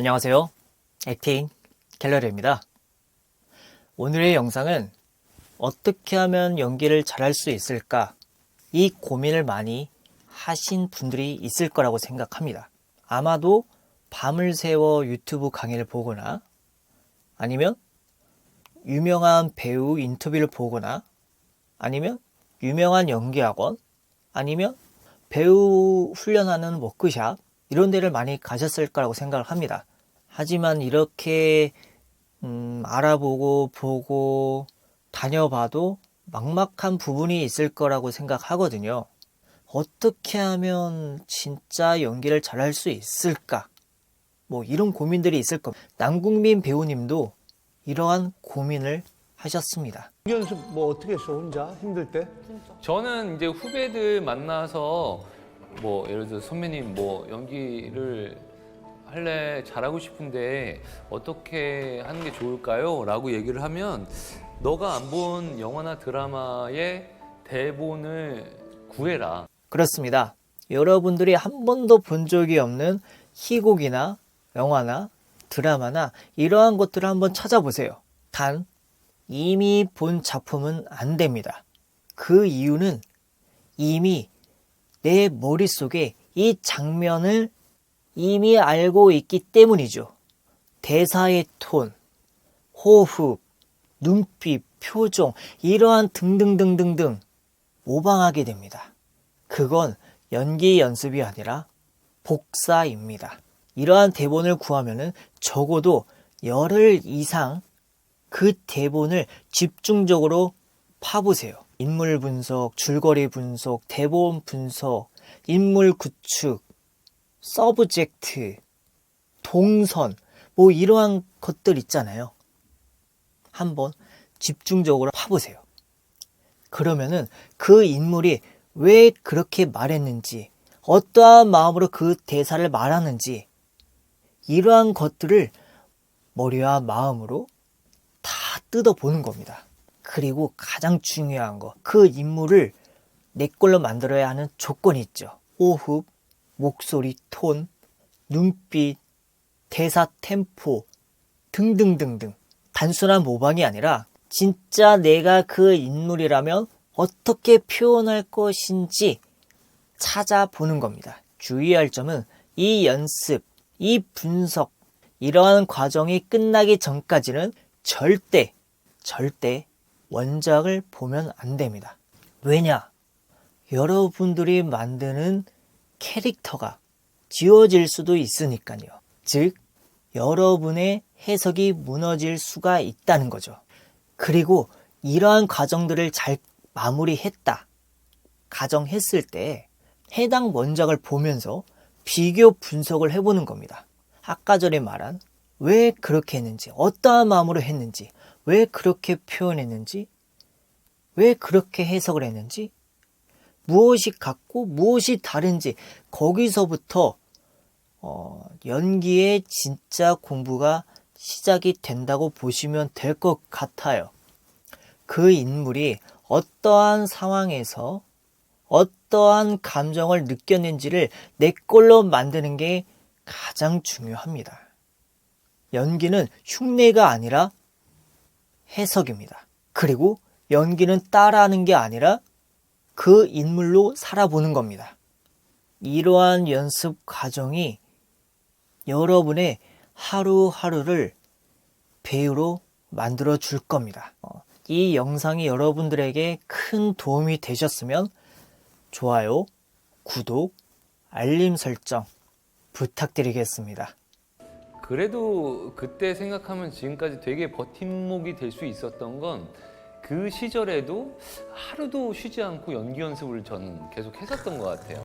안녕하세요. 액팅 갤러리입니다. 오늘의 영상은 어떻게 하면 연기를 잘할 수 있을까? 이 고민을 많이 하신 분들이 있을 거라고 생각합니다. 아마도 밤을 새워 유튜브 강의를 보거나 아니면 유명한 배우 인터뷰를 보거나 아니면 유명한 연기학원 아니면 배우 훈련하는 워크샵 이런 데를 많이 가셨을 거라고 생각을 합니다. 하지만 이렇게 알아보고 보고 다녀봐도 막막한 부분이 있을 거라고 생각하거든요. 어떻게 하면 진짜 연기를 잘할 수 있을까? 뭐 이런 고민들이 있을 겁니다. 남궁민 배우님도 이러한 고민을 하셨습니다. 연습 뭐 어떻게 했어 혼자 힘들 때? 저는 이제 후배들 만나서 뭐 예를 들어 선배님 뭐 연기를 할래 잘하고 싶은데 어떻게 하는 게 좋을까요? 라고 얘기를 하면 너가 안 본 영화나 드라마의 대본을 구해라. 그렇습니다. 여러분들이 한 번도 본 적이 없는 희곡이나 영화나 드라마나 이러한 것들을 한번 찾아보세요. 단 이미 본 작품은 안 됩니다. 그 이유는 이미 내 머릿속에 이 장면을 이미 알고 있기 때문이죠. 대사의 톤, 호흡, 눈빛, 표정 이러한 등등등등등 모방하게 됩니다. 그건 연기 연습이 아니라 복사입니다. 이러한 대본을 구하면은 적어도 열흘 이상 그 대본을 집중적으로 파보세요. 인물 분석, 줄거리 분석, 대본 분석, 인물 구축, 서브젝트, 동선, 뭐 이러한 것들 있잖아요. 한번 집중적으로 파보세요. 그러면은 그 인물이 왜 그렇게 말했는지, 어떠한 마음으로 그 대사를 말하는지, 이러한 것들을 머리와 마음으로 다 뜯어보는 겁니다. 그리고 가장 중요한 거, 그 인물을 내 걸로 만들어야 하는 조건이 있죠. 호흡, 목소리 톤, 눈빛, 대사 템포 등등등등. 단순한 모방이 아니라 진짜 내가 그 인물이라면 어떻게 표현할 것인지 찾아보는 겁니다. 주의할 점은 이 연습, 이 분석, 이러한 과정이 끝나기 전까지는 절대 원작을 보면 안 됩니다. 왜냐? 여러분들이 만드는 캐릭터가 지워질 수도 있으니까요. 즉, 여러분의 해석이 무너질 수가 있다는 거죠. 그리고 이러한 과정들을 잘 마무리했다 가정했을 때 해당 원작을 보면서 비교 분석을 해보는 겁니다. 아까 전에 말한 왜 그렇게 했는지, 어떠한 마음으로 했는지, 왜 그렇게 표현했는지, 왜 그렇게 해석을 했는지, 무엇이 같고 무엇이 다른지 거기서부터 연기의 진짜 공부가 시작이 된다고 보시면 될 것 같아요. 그 인물이 어떠한 상황에서 어떠한 감정을 느꼈는지를 내 걸로 만드는 게 가장 중요합니다. 연기는 흉내가 아니라 해석입니다. 그리고 연기는 따라하는 게 아니라 그 인물로 살아보는 겁니다. 이러한 연습 과정이 여러분의 하루하루를 배우로 만들어 줄 겁니다. 이 영상이 여러분들에게 큰 도움이 되셨으면 좋아요, 구독, 알림 설정 부탁드리겠습니다. 그래도 그때 생각하면 지금까지 되게 버팀목이 될 수 있었던 건 그 시절에도 하루도 쉬지 않고 연기 연습을 저는 계속 했었던 것 같아요.